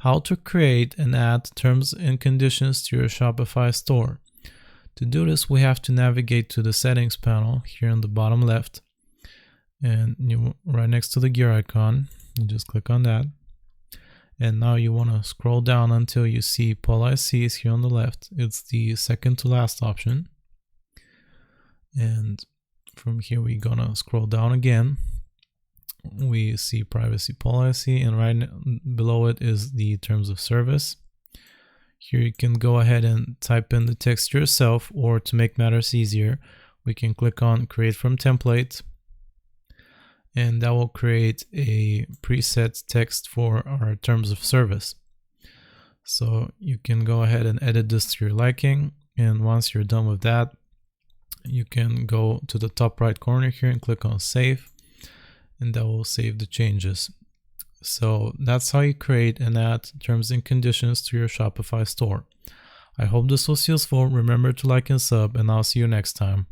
how to create and add terms and conditions to your Shopify store. To do this, we have to navigate to the settings panel here on the bottom left, and right next to the gear icon, you just click on that. And now you want to scroll down until you see policies here on the left. It's the second to last option. And from here, we're gonna scroll down again. We see privacy policy, and right below it is the terms of service. Here you can go ahead and type in the text yourself, or to make matters easier, we can click on create from template, and that will create a preset text for our terms of service. So you can go ahead and edit this to your liking, and once you're done with that, you can go to the top right corner here and click on save, and that will save the changes. So that's how you create and add terms and conditions to your Shopify store. I hope this was useful. Remember to like and sub, and I'll see you next time.